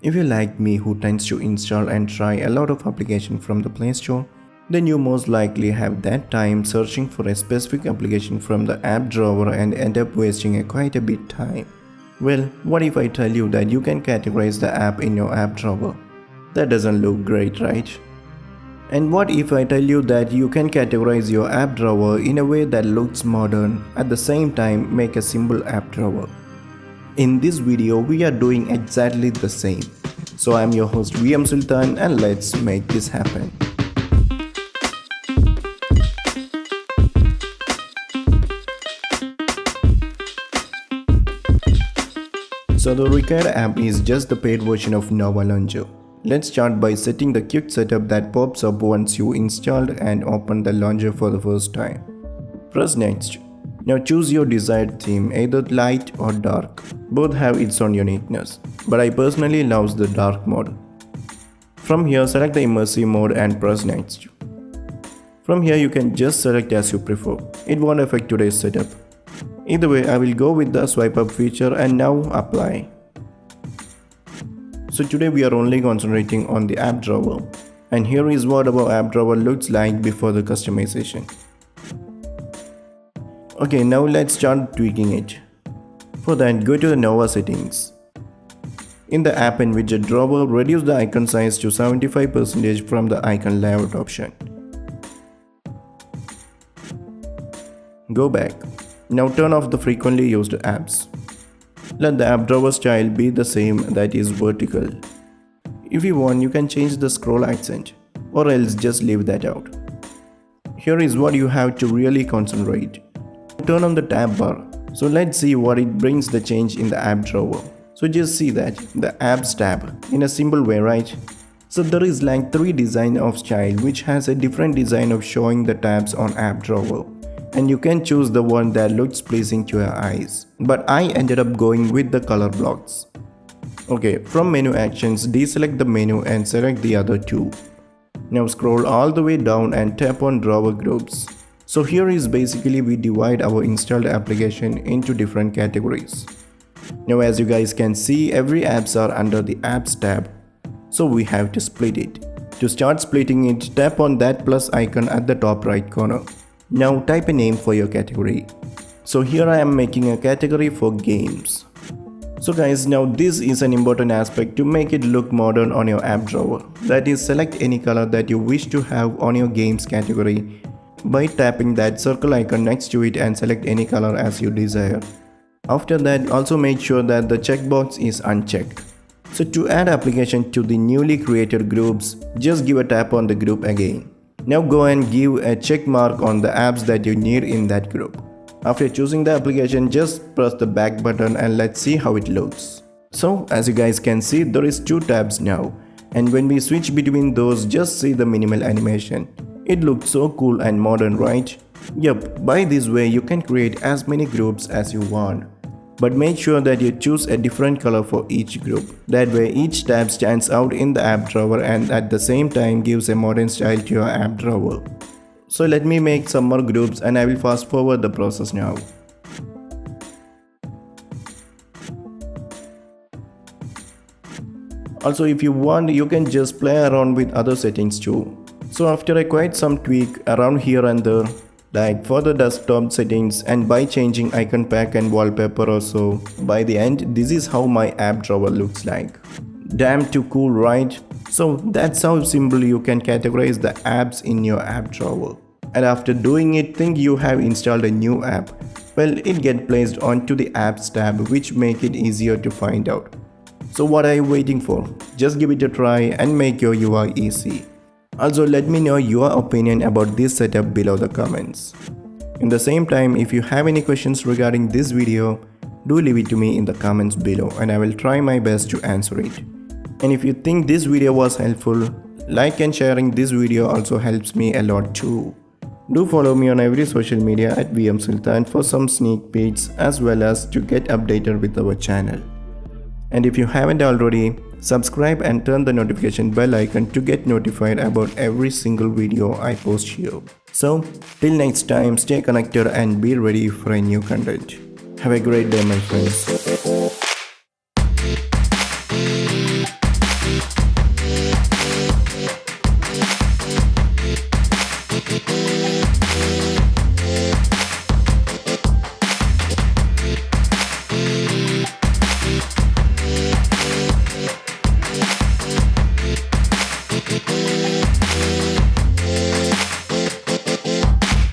If you're like me who tends to install and try a lot of applications from the Play Store, then you most likely have that time searching for a specific application from the app drawer and end up wasting quite a bit time. Well, what if I tell you that you can categorize the app in your app drawer? That doesn't look great, right? And what if I tell you that you can categorize your app drawer in a way that looks modern, at the same time make a simple app drawer? In this video, we are doing exactly the same. So I'm your host vmsulthan and let's make this happen. So the required app is just the paid version of Nova Launcher. Let's start by setting the quick setup that pops up once you installed and open the launcher for the first time. Press next. Now choose your desired theme, either light or dark. Both have its own uniqueness, but I personally love the dark mode. From here, select the immersive mode and press next. From here you can just select as you prefer. It won't affect today's setup. Either way, I will go with the swipe up feature and now apply. So today we are only concentrating on the app drawer, and here is what our app drawer looks like before the customization. Okay, now let's start tweaking it. For that, go to the Nova settings. In the app and widget drawer, reduce the icon size to 75% from the icon layout option. Go back. Now turn off the frequently used apps. Let the app drawer style be the same, that is vertical. If you want, you can change the scroll accent, or else just leave that out. Here is what you have to really concentrate. Turn on the tab bar. So let's see what it brings the change in the app drawer. So just see that, the apps tab, in a simple way, right? So there is like 3 design of style which has a different design of showing the tabs on app drawer. And you can choose the one that looks pleasing to your eyes. But I ended up going with the color blocks. Okay, from menu actions, deselect the menu and select the other 2. Now scroll all the way down and tap on drawer groups. So here is basically we divide our installed application into different categories. Now as you guys can see, every apps are under the apps tab. So we have to split it. To start splitting it, tap on that plus icon at the top right corner. Now type a name for your category. So here I am making a category for games. So guys, now this is an important aspect to make it look modern on your app drawer. That is, select any color that you wish to have on your games category by tapping that circle icon next to it and select any color as you desire. After that, also make sure that the checkbox is unchecked. So to add application to the newly created groups, just give a tap on the group again. Now go and give a check mark on the apps that you need in that group. After choosing the application, just press the back button and let's see how it looks. So as you guys can see, there is 2 tabs now, and when we switch between those, just see the minimal animation. It looks so cool and modern, right? Yup, by this way you can create as many groups as you want. But make sure that you choose a different color for each group. That way each tab stands out in the app drawer and at the same time gives a modern style to your app drawer. So let me make some more groups and I will fast forward the process now. Also, if you want, you can just play around with other settings too. So after quite some tweak around here and there, like for the desktop settings and by changing icon pack and wallpaper or so, by the end this is how my app drawer looks like. Damn too cool, right? So that's how simple you can categorize the apps in your app drawer. And after doing it, think you have installed a new app. Well, it gets placed onto the apps tab, which make it easier to find out. So what are you waiting for? Just give it a try and make your UI easy. Also, let me know your opinion about this setup below the comments. In the same time, if you have any questions regarding this video, do leave it to me in the comments below and I will try my best to answer it. And if you think this video was helpful, like and sharing this video also helps me a lot too. Do follow me on every social media at vmsulthan for some sneak peeks as well as to get updated with our channel. And if you haven't already, subscribe and turn the notification bell icon to get notified about every single video I post here. So, till next time, stay connected and be ready for a new content. Have a great day, my friends.